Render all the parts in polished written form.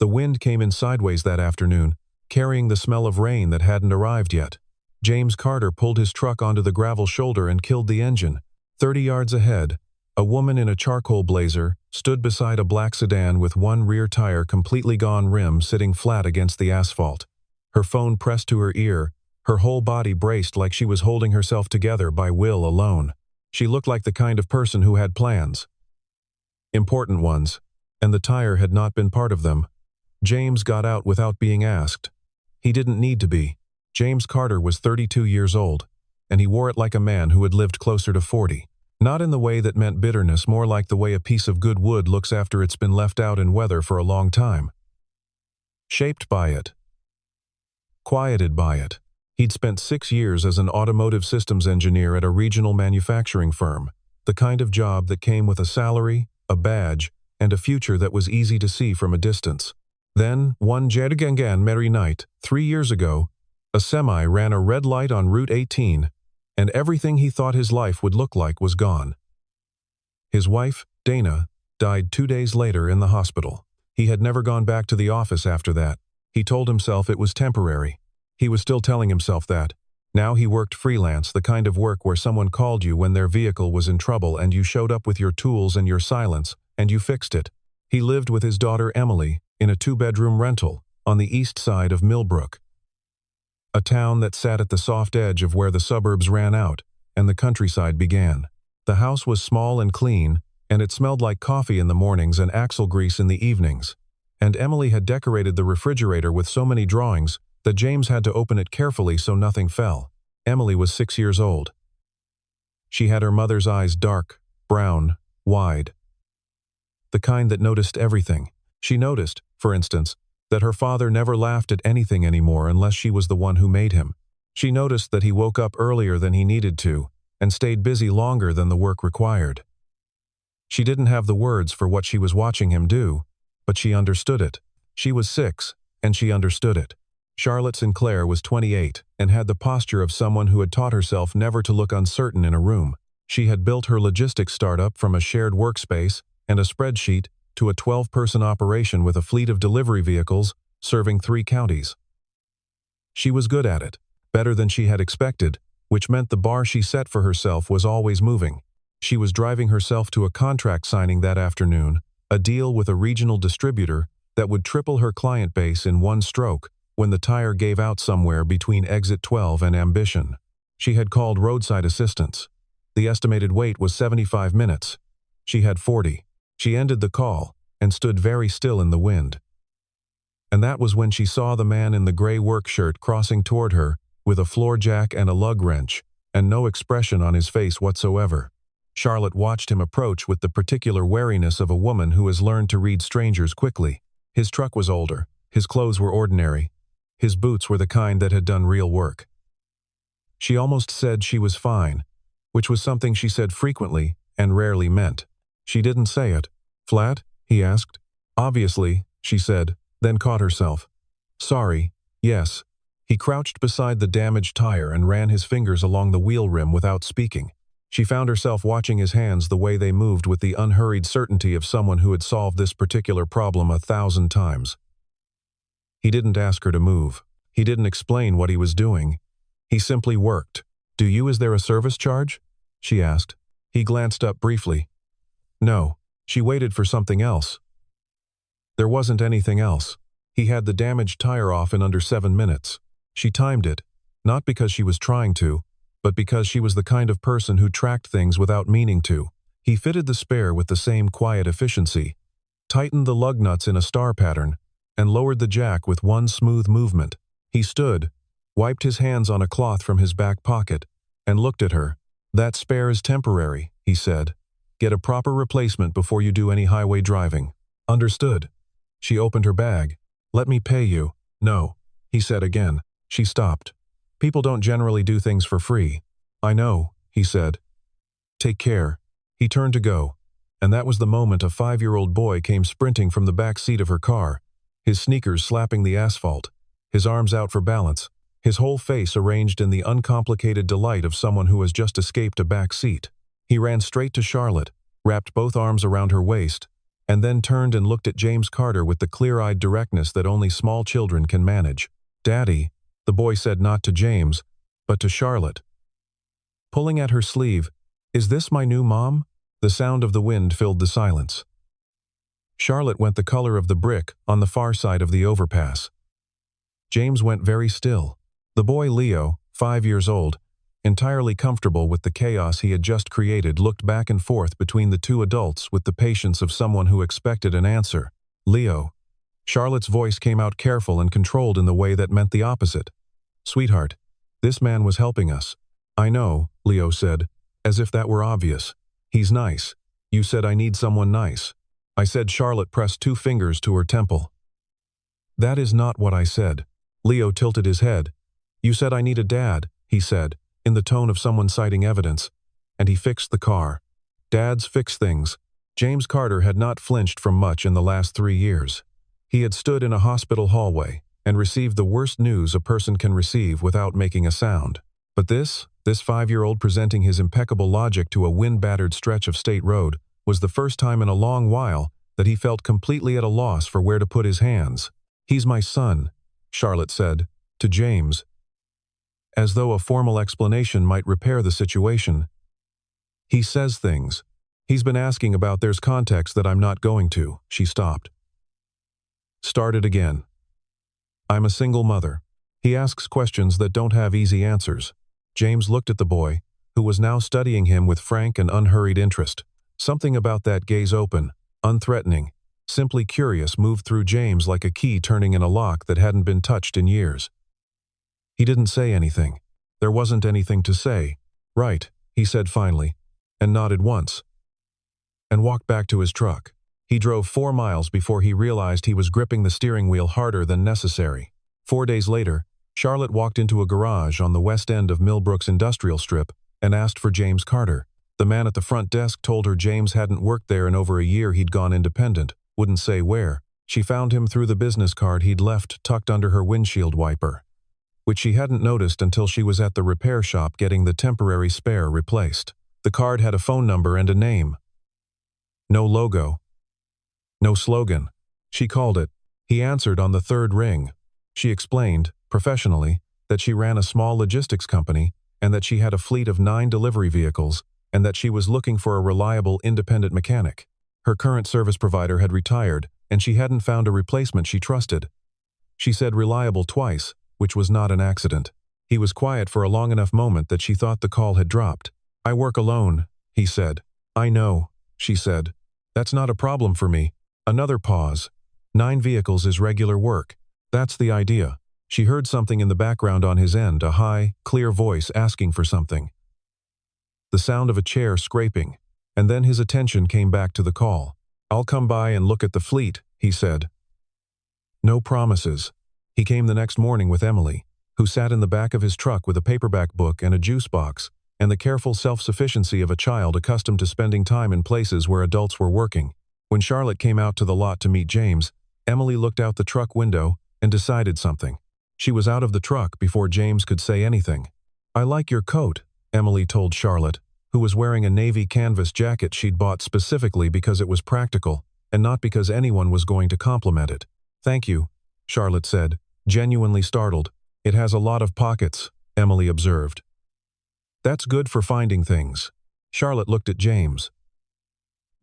The wind came in sideways that afternoon, carrying the smell of rain that hadn't arrived yet. James Carter pulled his truck onto the gravel shoulder and killed the engine. 30 yards ahead, a woman in a charcoal blazer stood beside a black sedan with one rear tire completely gone rim sitting flat against the asphalt. Her phone pressed to her ear, her whole body braced like she was holding herself together by will alone. She looked like the kind of person who had plans. Important ones, and the tire had not been part of them. James got out without being asked. He didn't need to be. James Carter was 32 years old, and he wore it like a man who had lived closer to 40. Not in the way that meant bitterness, more like the way a piece of good wood looks after it's been left out in weather for a long time. Shaped by it. Quieted by it. He'd spent 6 years as an automotive systems engineer at a regional manufacturing firm, the kind of job that came with a salary, a badge, and a future that was easy to see from a distance. Then, one Jadagangan merry night, 3 years ago, a semi ran a red light on Route 18, and everything he thought his life would look like was gone. His wife, Dana, died 2 days later in the hospital. He had never gone back to the office after that. He told himself it was temporary. He was still telling himself that. Now he worked freelance, the kind of work where someone called you when their vehicle was in trouble and you showed up with your tools and your silence, and you fixed it. He lived with his daughter Emily in a 2-bedroom rental on the east side of Millbrook, a town that sat at the soft edge of where the suburbs ran out and the countryside began. The house was small and clean, and it smelled like coffee in the mornings and axle grease in the evenings. And Emily had decorated the refrigerator with so many drawings that James had to open it carefully so nothing fell. Emily was 6 years old. She had her mother's eyes dark, brown, wide. The kind that noticed everything. She noticed, for instance, that her father never laughed at anything anymore unless she was the one who made him. She noticed that he woke up earlier than he needed to and stayed busy longer than the work required. She didn't have the words for what she was watching him do, but she understood it. She was 6, and she understood it. Charlotte Sinclair was 28 and had the posture of someone who had taught herself never to look uncertain in a room. She had built her logistics startup from a shared workspace and a spreadsheet to a 12-person operation with a fleet of delivery vehicles serving 3 counties. She was good at it, better than she had expected, which meant the bar she set for herself was always moving. She was driving herself to a contract signing that afternoon, a deal with a regional distributor that would triple her client base in one stroke, when the tire gave out somewhere between exit 12 and Ambition. She had called roadside assistance. The estimated wait was 75 minutes. She had 40. She ended the call and stood very still in the wind. And that was when she saw the man in the gray work shirt crossing toward her with a floor jack and a lug wrench, and no expression on his face whatsoever. Charlotte watched him approach with the particular wariness of a woman who has learned to read strangers quickly. His truck was older. His clothes were ordinary. His boots were the kind that had done real work. She almost said she was fine, which was something she said frequently and rarely meant. She didn't say it. Flat? He asked. Obviously, she said, then caught herself. Sorry, yes. He crouched beside the damaged tire and ran his fingers along the wheel rim without speaking. She found herself watching his hands the way they moved with the unhurried certainty of someone who had solved this particular problem 1,000 times. He didn't ask her to move. He didn't explain what he was doing. He simply worked. Is there a service charge? She asked. He glanced up briefly. No. She waited for something else. There wasn't anything else. He had the damaged tire off in under 7 minutes. She timed it, not because she was trying to, but because she was the kind of person who tracked things without meaning to. He fitted the spare with the same quiet efficiency, tightened the lug nuts in a star pattern, and lowered the jack with one smooth movement. He stood, wiped his hands on a cloth from his back pocket, and looked at her. That spare is temporary, he said. Get a proper replacement before you do any highway driving. Understood. She opened her bag. Let me pay you. No, he said again. She stopped. People don't generally do things for free. I know, he said. Take care. He turned to go, and that was the moment a 5-year-old boy came sprinting from the back seat of her car, his sneakers slapping the asphalt, his arms out for balance, his whole face arranged in the uncomplicated delight of someone who has just escaped a back seat. He ran straight to Charlotte, wrapped both arms around her waist, and then turned and looked at James Carter with the clear-eyed directness that only small children can manage. "Daddy," the boy said, not to James, but to Charlotte. Pulling at her sleeve, "Is this my new mom?" The sound of the wind filled the silence. Charlotte went the color of the brick on the far side of the overpass. James went very still. The boy Leo, 5 years old, entirely comfortable with the chaos he had just created, looked back and forth between the two adults with the patience of someone who expected an answer. "Leo." Charlotte's voice came out careful and controlled in the way that meant the opposite. "Sweetheart, this man was helping us." "I know," Leo said, as if that were obvious. "He's nice. You said I need someone nice." "I said." Charlotte pressed 2 fingers to her temple. "That is not what I said." Leo tilted his head. "You said I need a dad," he said, in the tone of someone citing evidence, and he fixed the car. Dads fix things. James Carter had not flinched from much in the last 3 years. He had stood in a hospital hallway and received the worst news a person can receive without making a sound. But this 5-year-old presenting his impeccable logic to a wind-battered stretch of state road was the first time in a long while that he felt completely at a loss for where to put his hands. "He's my son," Charlotte said, to James, as though a formal explanation might repair the situation. "He says things. He's been asking about. There's context that I'm not going to." She stopped. Started again. "I'm a single mother. He asks questions that don't have easy answers." James looked at the boy, who was now studying him with frank and unhurried interest. Something about that gaze, open, unthreatening, simply curious, moved through James like a key turning in a lock that hadn't been touched in years. He didn't say anything. There wasn't anything to say. "Right," he said finally, and nodded once, and walked back to his truck. He drove 4 miles before he realized he was gripping the steering wheel harder than necessary. 4 days later, Charlotte walked into a garage on the west end of Millbrook's industrial strip and asked for James Carter. The man at the front desk told her James hadn't worked there in over a year. He'd gone independent, wouldn't say where. She found him through the business card he'd left tucked under her windshield wiper, which she hadn't noticed until she was at the repair shop getting the temporary spare replaced. The card had a phone number and a name. No logo. No slogan. She called it. He answered on the 3rd ring. She explained, professionally, that she ran a small logistics company and that she had a fleet of 9 delivery vehicles and that she was looking for a reliable independent mechanic. Her current service provider had retired and she hadn't found a replacement she trusted. She said reliable twice, which was not an accident. He was quiet for a long enough moment that she thought the call had dropped. "I work alone," he said. "I know," she said. "That's not a problem for me." Another pause. 9 vehicles is regular work. That's the idea. She heard something in the background on his end, a high, clear voice asking for something. The sound of a chair scraping, and then his attention came back to the call. "I'll come by and look at the fleet," he said. No promises. He came the next morning with Emily, who sat in the back of his truck with a paperback book and a juice box, and the careful self-sufficiency of a child accustomed to spending time in places where adults were working. When Charlotte came out to the lot to meet James, Emily looked out the truck window and decided something. She was out of the truck before James could say anything. "I like your coat," Emily told Charlotte, who was wearing a navy canvas jacket she'd bought specifically because it was practical, and not because anyone was going to compliment it. "Thank you," Charlotte said, genuinely startled. "It has a lot of pockets," Emily observed. "That's good for finding things." Charlotte looked at James.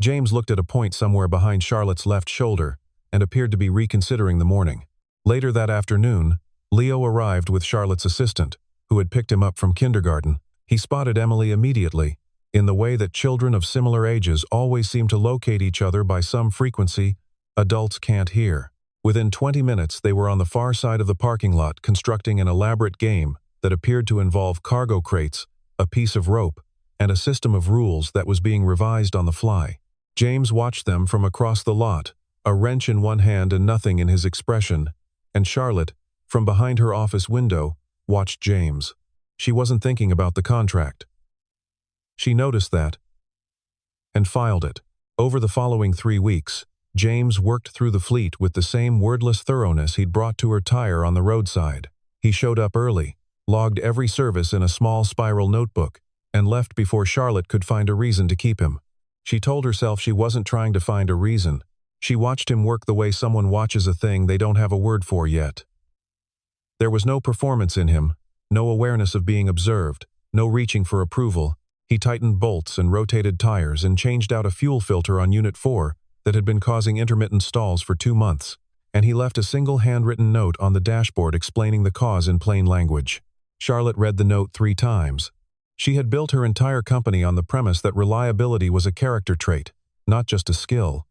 James looked at a point somewhere behind Charlotte's left shoulder and appeared to be reconsidering the morning. Later that afternoon, Leo arrived with Charlotte's assistant, who had picked him up from kindergarten. He spotted Emily immediately, in the way that children of similar ages always seem to locate each other by some frequency adults can't hear. Within 20 minutes, they were on the far side of the parking lot constructing an elaborate game that appeared to involve cargo crates, a piece of rope, and a system of rules that was being revised on the fly. James watched them from across the lot, a wrench in one hand and nothing in his expression, and Charlotte, from behind her office window, watched James. She wasn't thinking about the contract. She noticed that and filed it. Over the following 3 weeks, James worked through the fleet with the same wordless thoroughness he'd brought to her tire on the roadside. He showed up early, logged every service in a small spiral notebook, and left before Charlotte could find a reason to keep him. She told herself she wasn't trying to find a reason. She watched him work the way someone watches a thing they don't have a word for yet. There was no performance in him, no awareness of being observed, no reaching for approval. He tightened bolts and rotated tires and changed out a fuel filter on Unit 4 that had been causing intermittent stalls for 2 months, and he left a single handwritten note on the dashboard explaining the cause in plain language. Charlotte read the note 3 times. She had built her entire company on the premise that reliability was a character trait, not just a skill.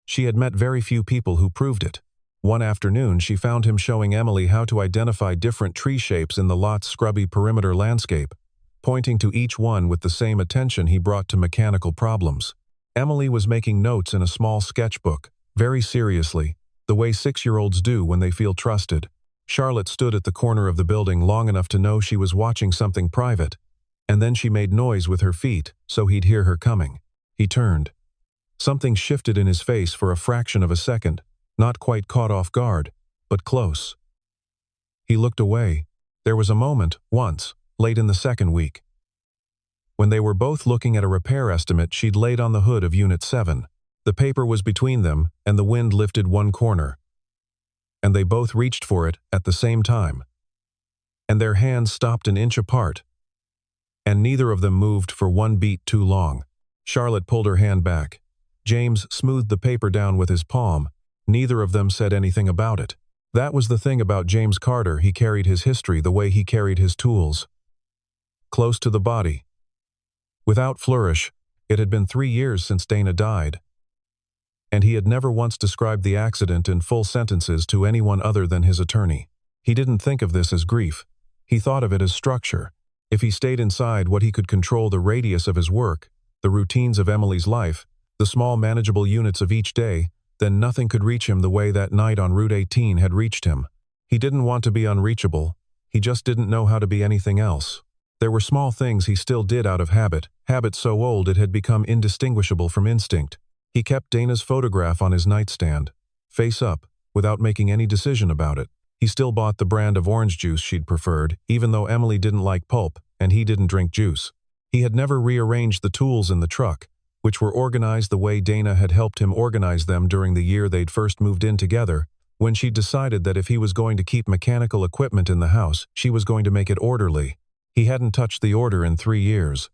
She had met very few people who proved it. One afternoon, she found him showing Emily how to identify different tree shapes in the lot's scrubby perimeter landscape, pointing to each one with the same attention he brought to mechanical problems. Emily was making notes in a small sketchbook, very seriously, the way 6-year-olds do when they feel trusted. Charlotte stood at the corner of the building long enough to know she was watching something private, and then she made noise with her feet so he'd hear her coming. He turned. Something shifted in his face for a fraction of a second, not quite caught off guard, but close. He looked away. There was a moment, once, late in the second week, when they were both looking at a repair estimate she'd laid on the hood of Unit 7. The paper was between them, and the wind lifted one corner. And they both reached for it at the same time. And their hands stopped an inch apart. And neither of them moved for one beat too long. Charlotte pulled her hand back. James smoothed the paper down with his palm. Neither of them said anything about it. That was the thing about James Carter. He carried his history the way he carried his tools. Close to the body. Without flourish, it had been 3 years since Dana died. And he had never once described the accident in full sentences to anyone other than his attorney. He didn't think of this as grief. He thought of it as structure. If he stayed inside what he could control, the radius of his work, the routines of Emily's life, the small manageable units of each day, then nothing could reach him the way that night on Route 18 had reached him. He didn't want to be unreachable. He just didn't know how to be anything else. There were small things he still did out of habit so old it had become indistinguishable from instinct. He kept Dana's photograph on his nightstand, face up, without making any decision about it. He still bought the brand of orange juice she'd preferred, even though Emily didn't like pulp, and he didn't drink juice. He had never rearranged the tools in the truck, which were organized the way Dana had helped him organize them during the year they'd first moved in together, when she'd decided that if he was going to keep mechanical equipment in the house, she was going to make it orderly. He hadn't touched the order in 3 years.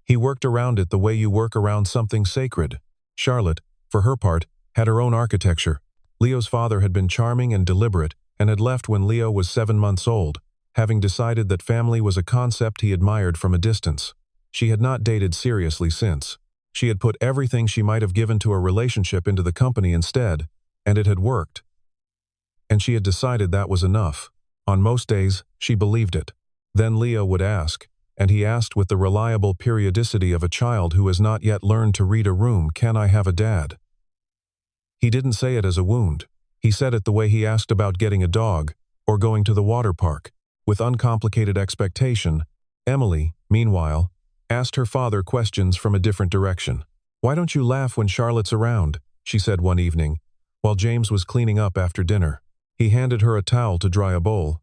He worked around it the way you work around something sacred. Charlotte, for her part, had her own architecture. Leo's father had been charming and deliberate and had left when Leo was 7 months old, having decided that family was a concept he admired from a distance. She had not dated seriously since. She had put everything she might have given to a relationship into the company instead, and it had worked. And she had decided that was enough. On most days, she believed it. Then Leo would ask, and he asked with the reliable periodicity of a child who has not yet learned to read a room, "Can I have a dad?" He didn't say it as a wound. He said it the way he asked about getting a dog or going to the water park. With uncomplicated expectation, Emily, meanwhile, asked her father questions from a different direction. "Why don't you laugh when Charlotte's around?" she said one evening, while James was cleaning up after dinner. He handed her a towel to dry a bowl.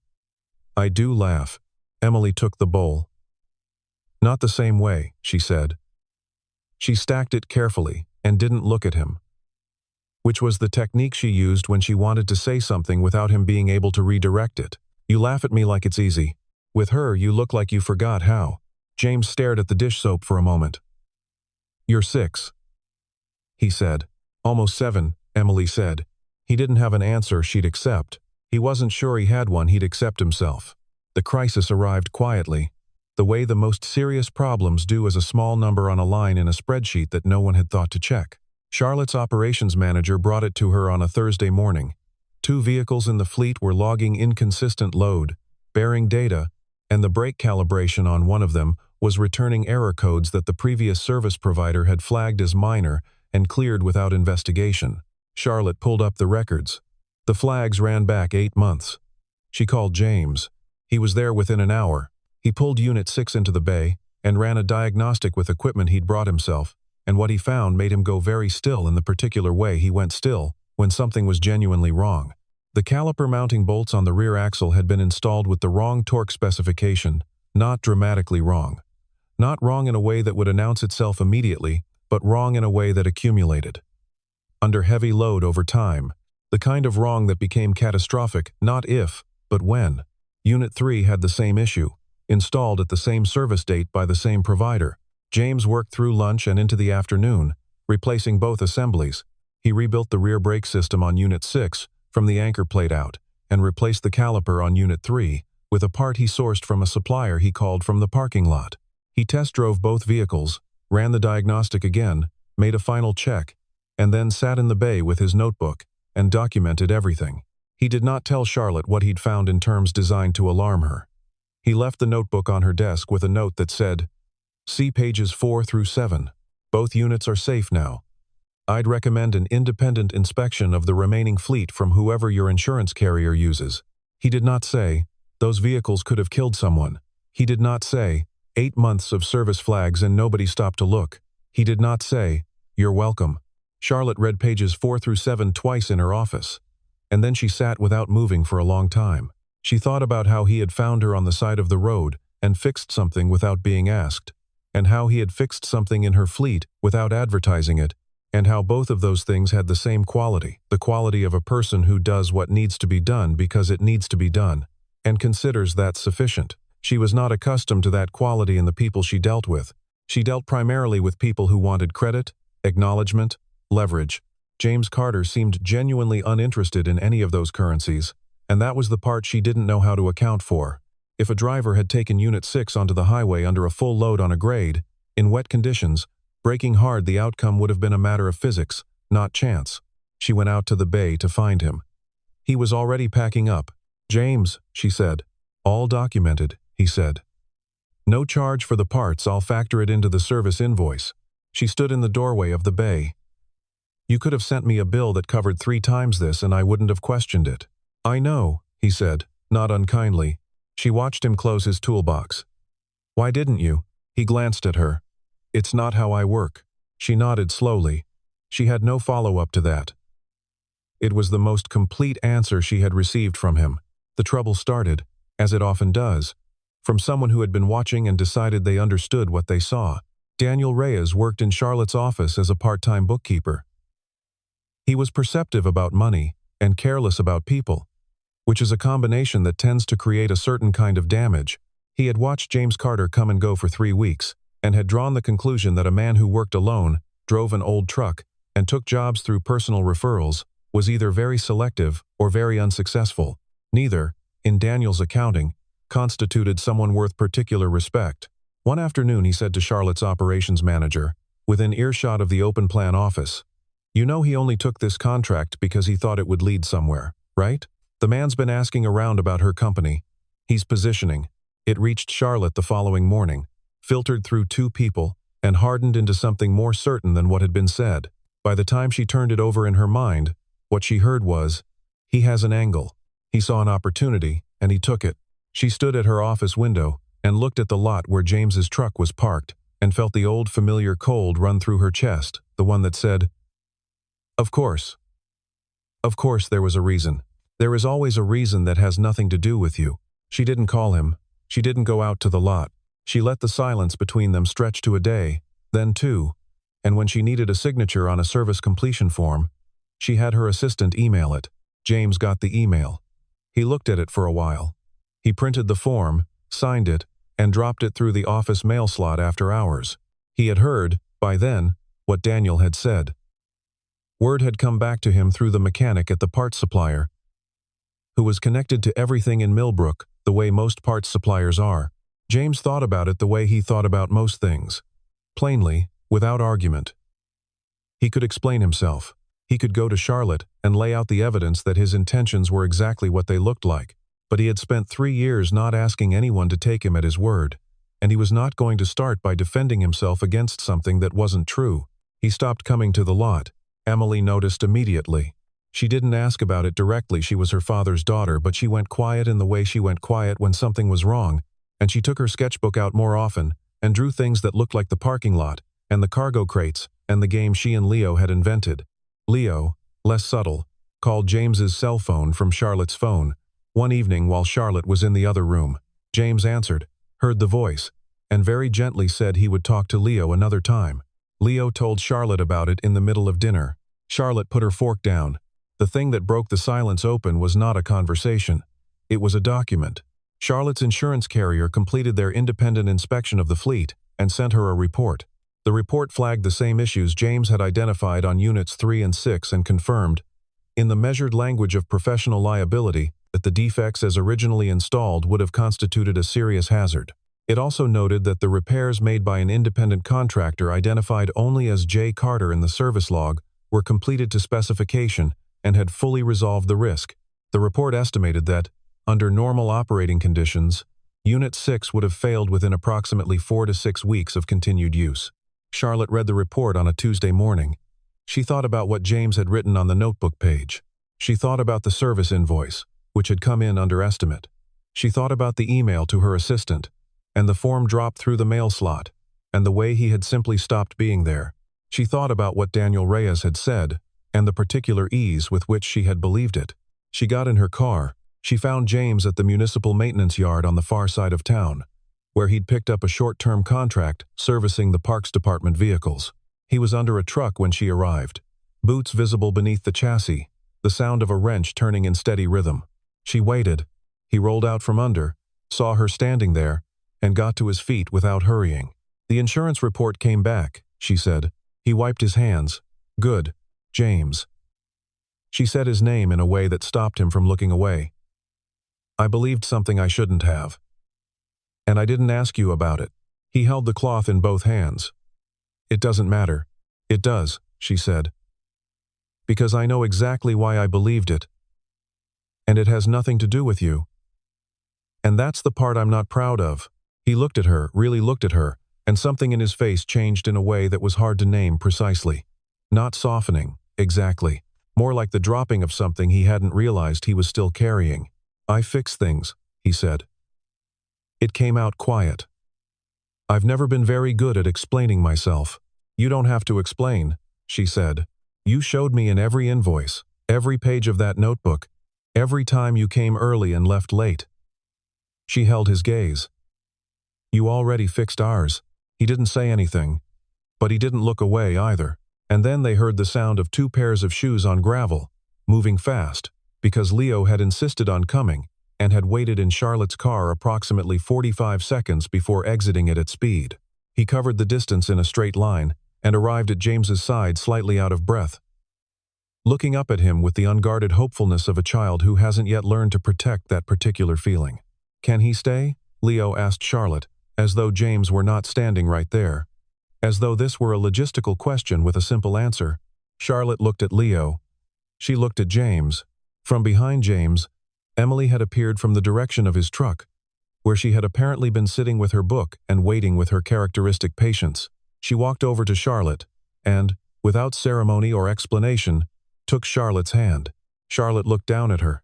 "I do laugh." Emily took the bowl. "Not the same way," she said. She stacked it carefully and didn't look at him, which was the technique she used when she wanted to say something without him being able to redirect it. "You laugh at me like it's easy. With her, you look like you forgot how." James stared at the dish soap for a moment. "You're 6. He said. "Almost 7, Emily said. He didn't have an answer she'd accept. He wasn't sure he had one he'd accept himself. The crisis arrived quietly, the way the most serious problems do, as a small number on a line in a spreadsheet that no one had thought to check. Charlotte's operations manager brought it to her on a Thursday morning. 2 vehicles in the fleet were logging inconsistent load, bearing data, and the brake calibration on one of them was returning error codes that the previous service provider had flagged as minor and cleared without investigation. Charlotte pulled up the records. The flags ran back 8 months. She called James. He was there within an hour. He pulled Unit 6 into the bay and ran a diagnostic with equipment he'd brought himself, and what he found made him go very still in the particular way he went still when something was genuinely wrong. The caliper mounting bolts on the rear axle had been installed with the wrong torque specification, not dramatically wrong. Not wrong in a way that would announce itself immediately, but wrong in a way that accumulated. under heavy load over time. The kind of wrong that became catastrophic, not if, but when. Unit 3 had the same issue, installed at the same service date by the same provider. James worked through lunch and into the afternoon, replacing both assemblies. He rebuilt the rear brake system on Unit 6 from the anchor plate out, and replaced the caliper on Unit 3 with a part he sourced from a supplier he called from the parking lot. He test drove both vehicles, ran the diagnostic again, made a final check, and then sat in the bay with his notebook and documented everything. He did not tell Charlotte what he'd found in terms designed to alarm her. He left the notebook on her desk with a note that said, "See pages 4 through 7. Both units are safe now. I'd recommend an independent inspection of the remaining fleet from whoever your insurance carrier uses." He did not say, "Those vehicles could have killed someone." He did not say, "8 months of service flags and nobody stopped to look." He did not say, "You're welcome." Charlotte read pages 4 through 7 twice in her office, and then she sat without moving for a long time. She thought about how he had found her on the side of the road and fixed something without being asked, and how he had fixed something in her fleet without advertising it, and how both of those things had the same quality, the quality of a person who does what needs to be done because it needs to be done, and considers that sufficient. She was not accustomed to that quality in the people she dealt with. She dealt primarily with people who wanted credit, acknowledgement, leverage. James Carter seemed genuinely uninterested in any of those currencies, and that was the part she didn't know how to account for. If a driver had taken Unit 6 onto the highway under a full load on a grade, in wet conditions, braking hard, the outcome would have been a matter of physics, not chance. She went out to the bay to find him. He was already packing up. "James," she said. "All documented," he said. "No charge for the parts, I'll factor it into the service invoice." She stood in the doorway of the bay. "You could have sent me a bill that covered 3 times this and I wouldn't have questioned it." "I know," he said, not unkindly. She watched him close his toolbox. "Why didn't you?" He glanced at her. "It's not how I work." She nodded slowly. She had no follow-up to that. It was the most complete answer she had received from him. The trouble started, as it often does, from someone who had been watching and decided they understood what they saw. Daniel Reyes worked in Charlotte's office as a part-time bookkeeper. He was perceptive about money and careless about people, which is a combination that tends to create a certain kind of damage. He had watched James Carter come and go for 3 weeks, and had drawn the conclusion that a man who worked alone, drove an old truck, and took jobs through personal referrals, was either very selective or very unsuccessful. Neither, in Daniel's accounting, constituted someone worth particular respect. One afternoon he said to Charlotte's operations manager, within earshot of the open plan office, "You know he only took this contract because he thought it would lead somewhere, right? The man's been asking around about her company. He's positioning." It reached Charlotte the following morning, filtered through 2 people, and hardened into something more certain than what had been said. By the time she turned it over in her mind, what she heard was, "He has an angle." He saw an opportunity, and he took it. She stood at her office window and looked at the lot where James's truck was parked, and felt the old familiar cold run through her chest, the one that said, "Of course. Of course there was a reason. There is always a reason that has nothing to do with you." She didn't call him. She didn't go out to the lot. She let the silence between them stretch to a day, then 2, and when she needed a signature on a service completion form, she had her assistant email it. James got the email. He looked at it for a while. He printed the form, signed it, and dropped it through the office mail slot after hours. He had heard, by then, what Daniel had said. Word had come back to him through the mechanic at the parts supplier, who was connected to everything in Millbrook, the way most parts suppliers are. James thought about it the way he thought about most things. Plainly, without argument. He could explain himself. He could go to Charlotte and lay out the evidence that his intentions were exactly what they looked like. But he had spent 3 years not asking anyone to take him at his word, and he was not going to start by defending himself against something that wasn't true. He stopped coming to the lot. Emily noticed immediately. She didn't ask about it directly. She was her father's daughter, but she went quiet in the way she went quiet when something was wrong, and she took her sketchbook out more often and drew things that looked like the parking lot and the cargo crates and the game she and Leo had invented. Leo, less subtle, called James's cell phone from Charlotte's phone. One evening while Charlotte was in the other room, James answered, heard the voice, and very gently said he would talk to Leo another time. Leo told Charlotte about it in the middle of dinner. Charlotte put her fork down. The thing that broke the silence open was not a conversation. It was a document. Charlotte's insurance carrier completed their independent inspection of the fleet and sent her a report. The report flagged the same issues James had identified on Units 3 and 6 and confirmed, in the measured language of professional liability, that the defects as originally installed would have constituted a serious hazard. It also noted that the repairs made by an independent contractor identified only as J. Carter in the service log were completed to specification and had fully resolved the risk. The report estimated that, under normal operating conditions, Unit 6 would have failed within approximately 4 to 6 weeks of continued use. Charlotte read the report on a Tuesday morning. She thought about what James had written on the notebook page. She thought about the service invoice, which had come in under estimate. She thought about the email to her assistant, and the form dropped through the mail slot, and the way he had simply stopped being there. She thought about what Daniel Reyes had said, and the particular ease with which she had believed it. She got in her car. She found James at the municipal maintenance yard on the far side of town, where he'd picked up a short-term contract servicing the Parks Department vehicles. He was under a truck when she arrived, boots visible beneath the chassis, the sound of a wrench turning in steady rhythm. She waited. He rolled out from under, saw her standing there, and got to his feet without hurrying. "The insurance report came back," she said. He wiped his hands. "Good, James." She said his name in a way that stopped him from looking away. "I believed something I shouldn't have. And I didn't ask you about it." He held the cloth in both hands. "It doesn't matter." "It does," she said. "Because I know exactly why I believed it. And it has nothing to do with you. And that's the part I'm not proud of." He looked at her, really looked at her, and something in his face changed in a way that was hard to name precisely. Not softening, exactly. More like the dropping of something he hadn't realized he was still carrying. "I fix things," he said. It came out quiet. "I've never been very good at explaining myself." "You don't have to explain," she said. "You showed me in every invoice, every page of that notebook, every time you came early and left late." She held his gaze. "You already fixed ours." He didn't say anything, but he didn't look away either. And then they heard the sound of 2 pairs of shoes on gravel, moving fast, because Leo had insisted on coming and had waited in Charlotte's car approximately 45 seconds before exiting it at speed. He covered the distance in a straight line and arrived at James's side slightly out of breath, looking up at him with the unguarded hopefulness of a child who hasn't yet learned to protect that particular feeling. "Can he stay?" Leo asked Charlotte, as though James were not standing right there. As though this were a logistical question with a simple answer. Charlotte looked at Leo. She looked at James. From behind James, Emily had appeared from the direction of his truck, where she had apparently been sitting with her book and waiting with her characteristic patience. She walked over to Charlotte and, without ceremony or explanation, took Charlotte's hand. Charlotte looked down at her.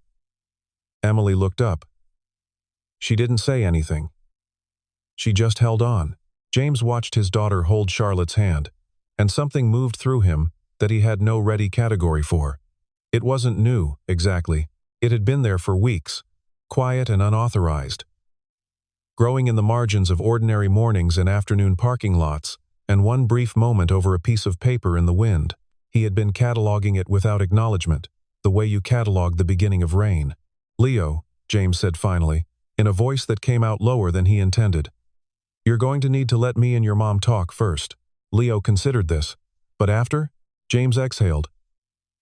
Emily looked up. She didn't say anything. She just held on. James watched his daughter hold Charlotte's hand, and something moved through him that he had no ready category for. It wasn't new, exactly. It had been there for weeks, quiet and unauthorized, growing in the margins of ordinary mornings and afternoon parking lots, and one brief moment over a piece of paper in the wind. He had been cataloging it without acknowledgement, the way you catalog the beginning of rain. "Leo," James said finally, in a voice that came out lower than he intended. "You're going to need to let me and your mom talk first." Leo considered this. "But after?" James exhaled.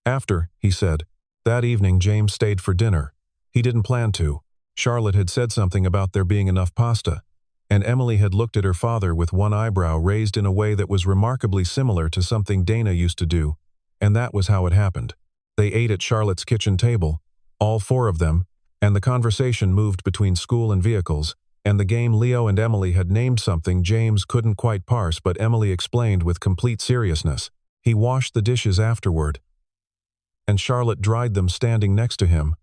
"After," he said. That evening James stayed for dinner. He didn't plan to. Charlotte had said something about there being enough pasta, and Emily had looked at her father with one eyebrow raised in a way that was remarkably similar to something Dana used to do, and that was how it happened. They ate at Charlotte's kitchen table, all 4 of them, and the conversation moved between school and vehicles, and the game Leo and Emily had named something James couldn't quite parse, but Emily explained with complete seriousness. He washed the dishes afterward, and Charlotte dried them standing next to him.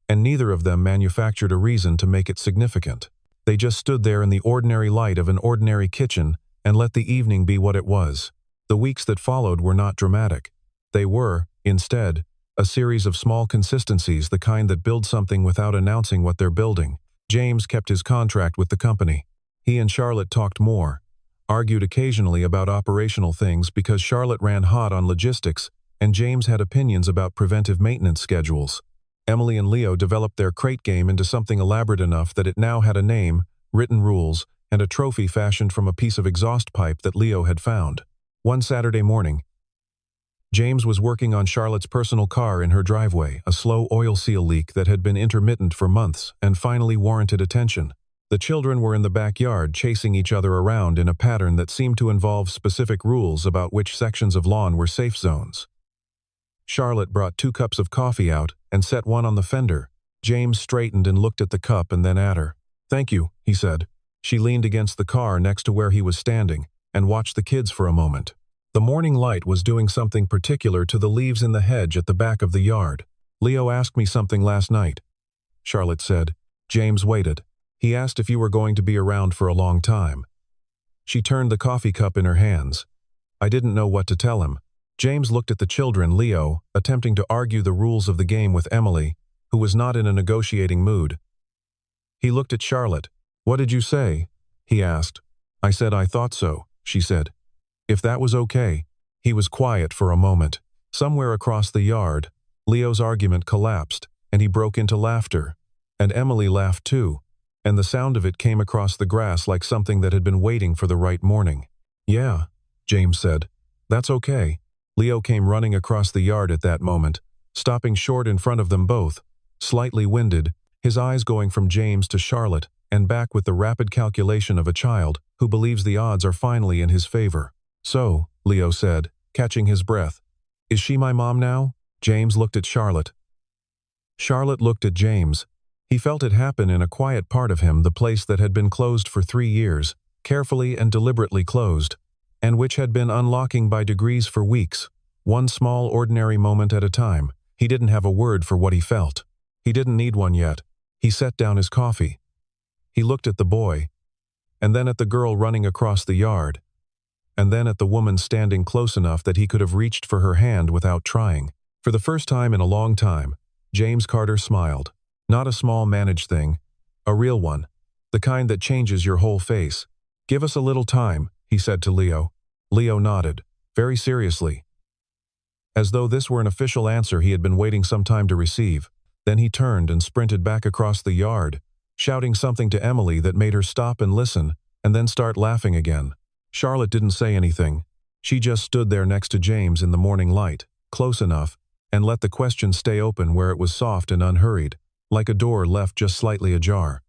And neither of them manufactured a reason to make it significant. They just stood there in the ordinary light of an ordinary kitchen and let the evening be what it was. The weeks that followed were not dramatic. They were, instead, a series of small consistencies, the kind that build something without announcing what they're building. James kept his contract with the company. He and Charlotte talked more, argued occasionally about operational things because Charlotte ran hot on logistics and James had opinions about preventive maintenance schedules. Emily and Leo developed their crate game into something elaborate enough that it now had a name, written rules, and a trophy fashioned from a piece of exhaust pipe that Leo had found. One Saturday morning, James was working on Charlotte's personal car in her driveway, a slow oil seal leak that had been intermittent for months and finally warranted attention. The children were in the backyard chasing each other around in a pattern that seemed to involve specific rules about which sections of lawn were safe zones. Charlotte brought 2 cups of coffee out and set one on the fender. James straightened and looked at the cup and then at her. "Thank you," he said. She leaned against the car next to where he was standing and watched the kids for a moment. The morning light was doing something particular to the leaves in the hedge at the back of the yard. "Leo asked me something last night," Charlotte said. James waited. "He asked if you were going to be around for a long time." She turned the coffee cup in her hands. "I didn't know what to tell him." James looked at the children, Leo, attempting to argue the rules of the game with Emily, who was not in a negotiating mood. He looked at Charlotte. "What did you say?" he asked. "I said I thought so," she said. "If that was okay." He was quiet for a moment. Somewhere across the yard, Leo's argument collapsed, and he broke into laughter. And Emily laughed too, and the sound of it came across the grass like something that had been waiting for the right morning. "Yeah," James said. "That's okay." Leo came running across the yard at that moment, stopping short in front of them both, slightly winded, his eyes going from James to Charlotte and back with the rapid calculation of a child who believes the odds are finally in his favor. "So," Leo said, catching his breath, "is she my mom now?" James looked at Charlotte. Charlotte looked at James. He felt it happen in a quiet part of him, the place that had been closed for 3 years, carefully and deliberately closed, and which had been unlocking by degrees for weeks, one small ordinary moment at a time. He didn't have a word for what he felt. He didn't need one yet. He set down his coffee. He looked at the boy, and then at the girl running across the yard, and then at the woman standing close enough that he could have reached for her hand without trying. For the first time in a long time, James Carter smiled. Not a small managed thing, a real one, the kind that changes your whole face. "Give us a little time," he said to Leo. Leo nodded, very seriously, as though this were an official answer he had been waiting some time to receive. Then he turned and sprinted back across the yard, shouting something to Emily that made her stop and listen, and then start laughing again. Charlotte didn't say anything. She just stood there next to James in the morning light, close enough, and let the question stay open where it was soft and unhurried, like a door left just slightly ajar.